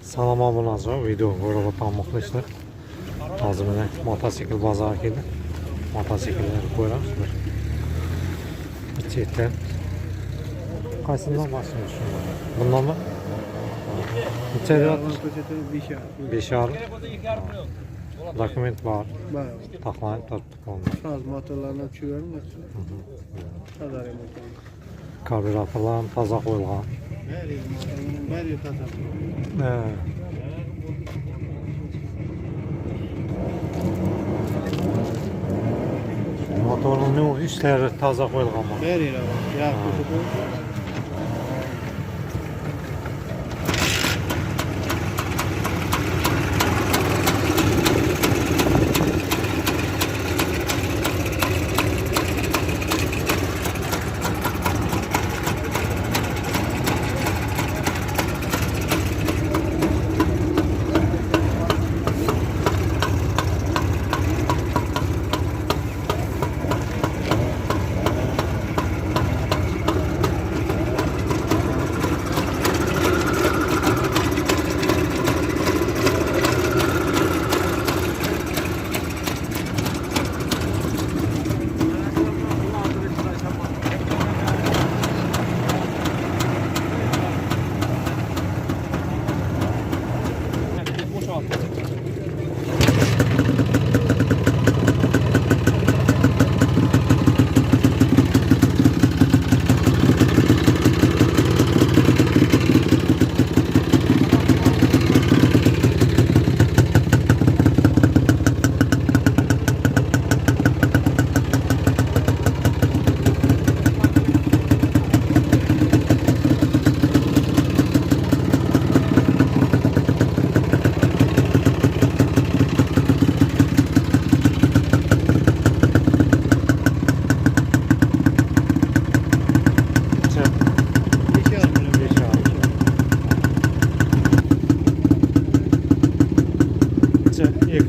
Salom obunalar, video ko'rib o'tmoqchilar. Hozir mana Motocikl Bozori keldi. Mototsikllarni ko'ramiz. Chetdan. Qaysidan boshlaymiz shundan? Bundanmi? Necha deyapsiz? 5,5. Dokument bor. Bor. Taxlanib turibdi. Hozir motorlarni tushiramiz. Tozalay motor. Karburatorlar toza qo'yilgan. Bari toza. Motorning ishlari toza qo'yilgan. Bari yaxshi.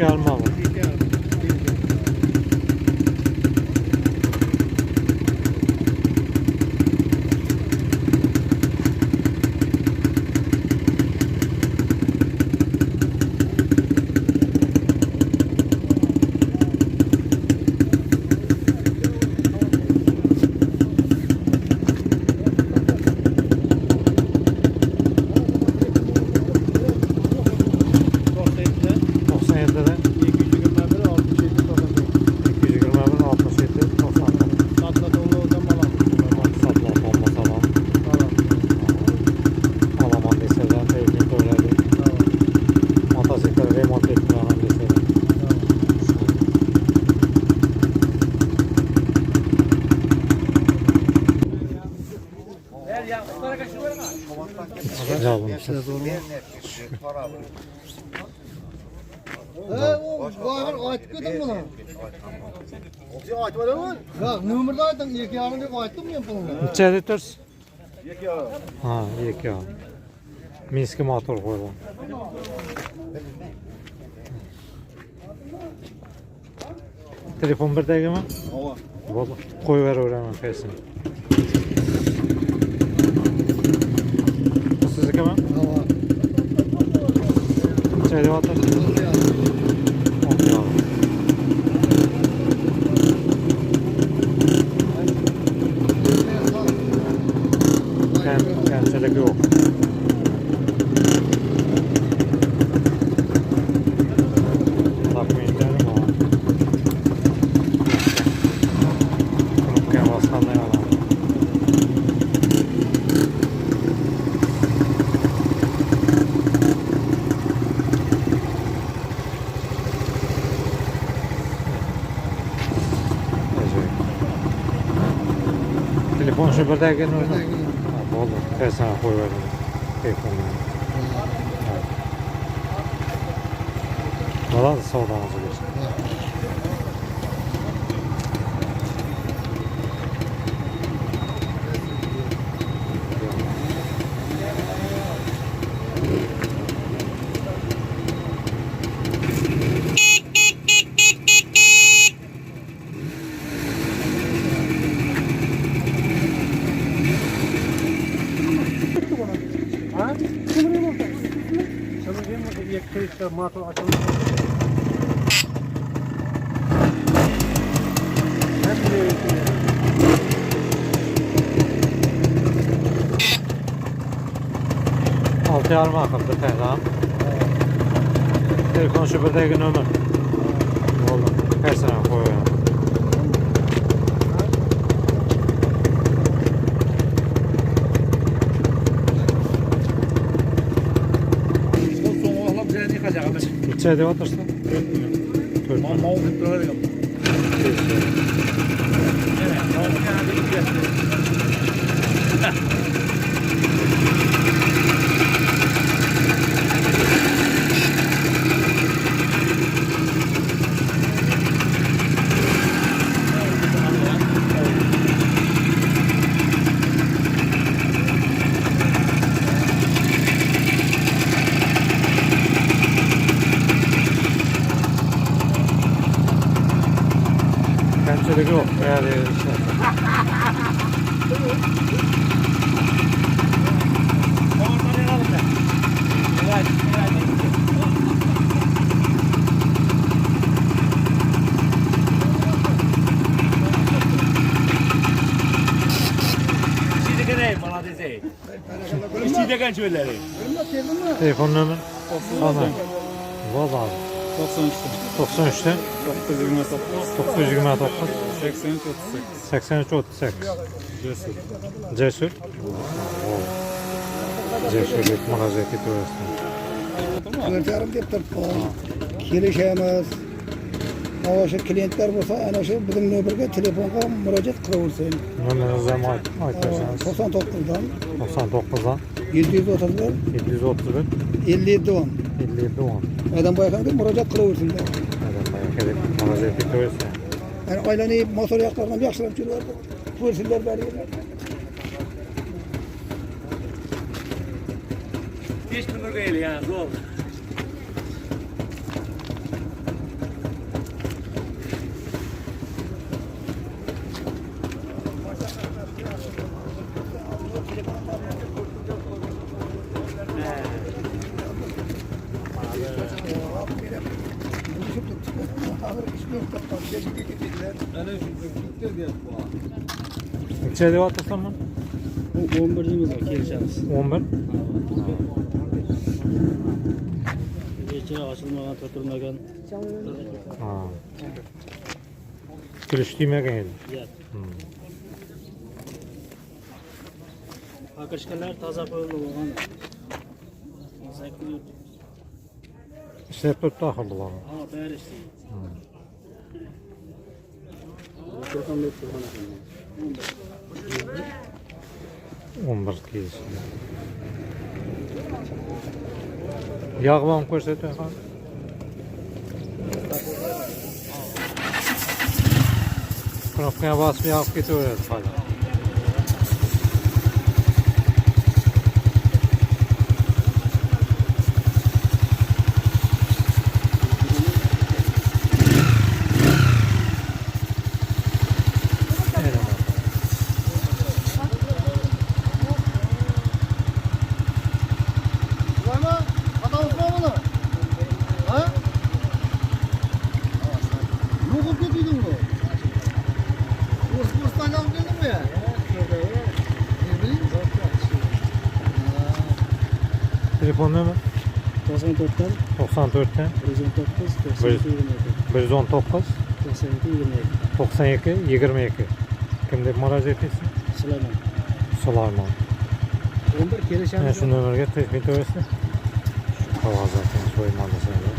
Almalı. Nömrde aytdım, 2,5 deb aytdim men pulni. Necha litrsiz? 2,5. Ha, 2,5. Minski motor qo'ygan. Telefon birdagimi? Hava. Bo'ldi. Qo'yaveraman pesini. Siznikimi? Hava. Necha deyapsiz? 10,5. Kamchilik yo'q. Dokumentlarim bor. Knopka bosgandan olaman. Telefon shu birdagi nomer. Oldu. Pesana koyuverdim. Telefonla. Valla da sağdan hazırlıyorsun. Elektrikte motor açıldı. Hep buraya getiriyor. Altı yarım akıllı tehran. Telefon şu birdeki nömer. Oğlum kaç sene koyuyor. İçeri de otursun. Kendisi yok. Yani işte. Telefon nömer? Ana. Vallahi. 93'te 929 83 38 Cesur Cesur'luk müracaat ediyorsun. Anahtarım dep turibdi. Kelishamiz. Ana klientlar bo'lsa, ana shu bizning nomerga telefonga murojaat qilaversin. Nomeringizni ham aytsangiz. 99dan 99dan 731 731 57 10. 57 10. Adam boyakanga murojaat qilaversinlar. Müracaat ediyorsun. Yani ailani motor yoqlarini yaxshilab jo'natib, ko'rsinlar bariga. 5 bin lira geliyor yani zor. İçeri otursan mı? 11'imiz var, kelishamiz. 11. Kecha ochilmagan, to'tilmagan. Ha. Kirish demagan edi. Yo'q. Akışkalar toza qo'yilib bo'lgan. İşlep turibdi axir bular. Ha, bari ishlaydi. O'n bir keyish. Yağlam ko'rsating ham. Knopkaga bosib yog'ib ketaveradi hali. Telefon nömer? 94'ten 94'ten 119 119 92 22. Kim deb murojaat etsin? Süleyman. Sulaymon. 11 kelishamiz. Mana shu nomerga telefon qo'yasiz. Shu qog'ozlarni so'yman desanglar.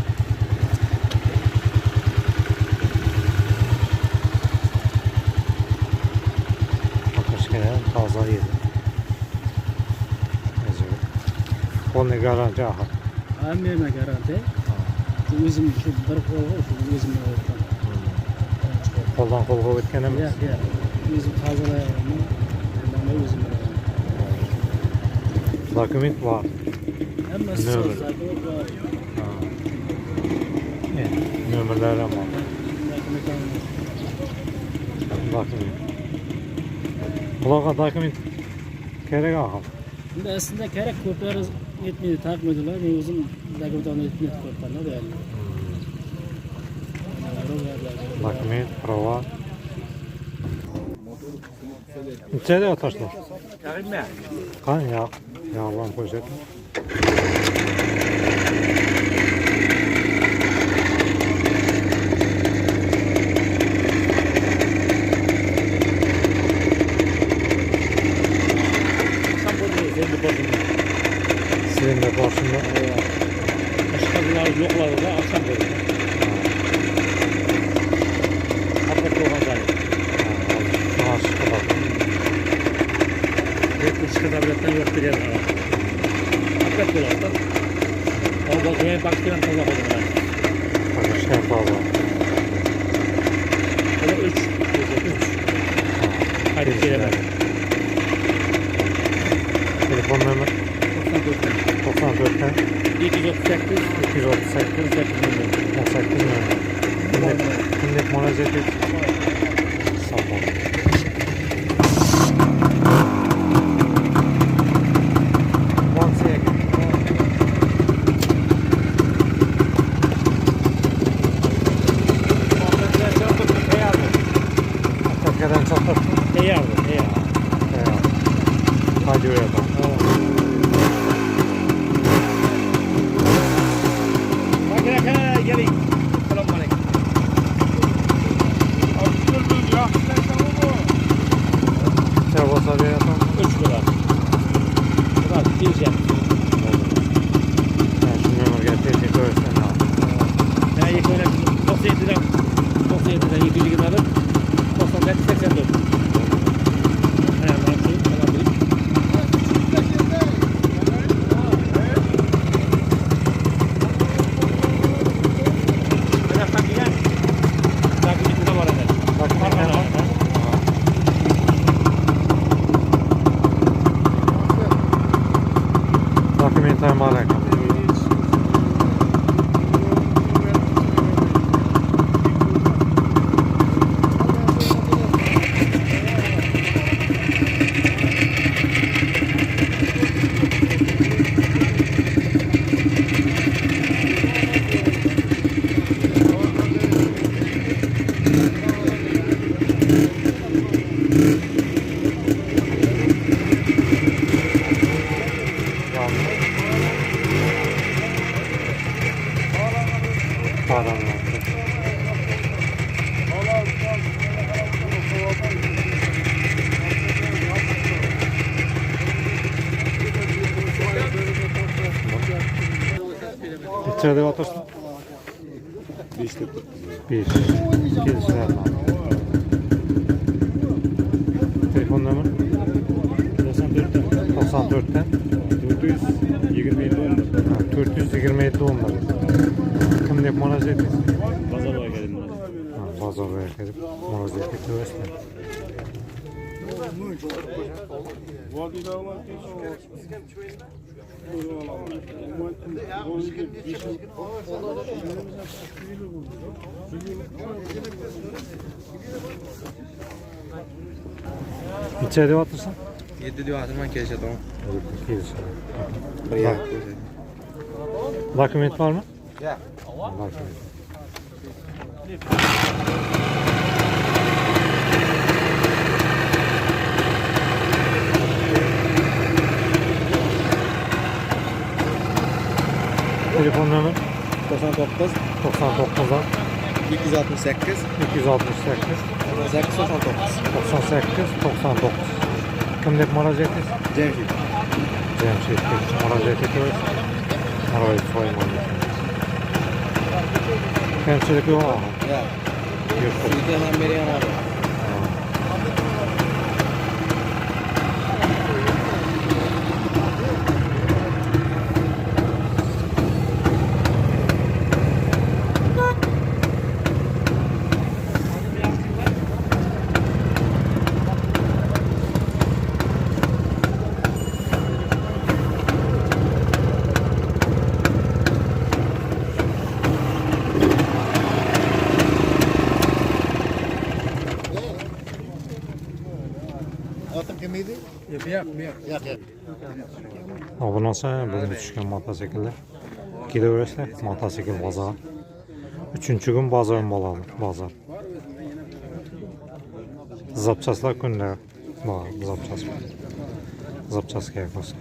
Bakışkaya toza edi. Polni garanti axir. Hamma garanti. O'zim shu bir qo'lga shu o'zim o'tdim. Qo'ldan qo'lga o'tgan emas. Yo'q. O'zim tozalayapman. Mana o'zim. Dokument bor. Hammasi Nomer. dokument bor. Nomerlar ham bor. Dokument. Bularga dokument kerak axir. Bunda aslında kerak ko'plari Etmedi, takmadılar. Ben uzun zaten etmedi korkanlar yani. Dokument, prava. İçeride otursun. Yarın mı? Kan ya. Yağlan poşet. Silindir başında. Aşkabılar yoklar da akşam böyle. Hatta kovadan. Aşık kadar. Yetmiş kadar yoktur ya. Hatta kovadan. O bakmaya baktığım fazla oldu. Konuşken fazla. O da 3. Hadi gelelim. Telefon numara 94'ten 238 18 Kimlik müracaat et. Sağ ol. Türkiye'den çok da Eyvallah. hadi yapalım. Bak gelin. Selamünaleyküm. Sen Bozori'ye yapalım. 3 dolar. Bak diyeceğim. Ben şimdi ömür getirdik öğretmen lazım. Ben ilk öyle 97'den 200 alıp 90'dan 84. Dokumentar maraka. İçeride otursun. 5. Gelişine yapalım. Telefon numara 94'ten 427 11. Kim deb müracaat etsin? Pazarlığa gelin. Bozoriga kelib müracaat etaversin. İçeride otursun. 7 diyor hatırman kelişe tamam. Bak. Dokument var mı? Ya. Dokument. Telefon numara 99 99'dan 268 268 98 99. Kim deb müracaat etsin? Cemşit. Cemşit'e müracaat etaversin. Arayıp soymayın. Kamchilik yo'q ama. Ya. Yo'q. Sizden ham beri ham oldi. Atım kim idi? Yok. Yak. Obuna olsa bugun tushgan mototsikllar. Gidaverasizlar, Mototsikl Bozori. 3-kun bozor bo'ladi, bozor. Zapchaslar kunda bor, zapchas. Zapchas kerak bo'lsa.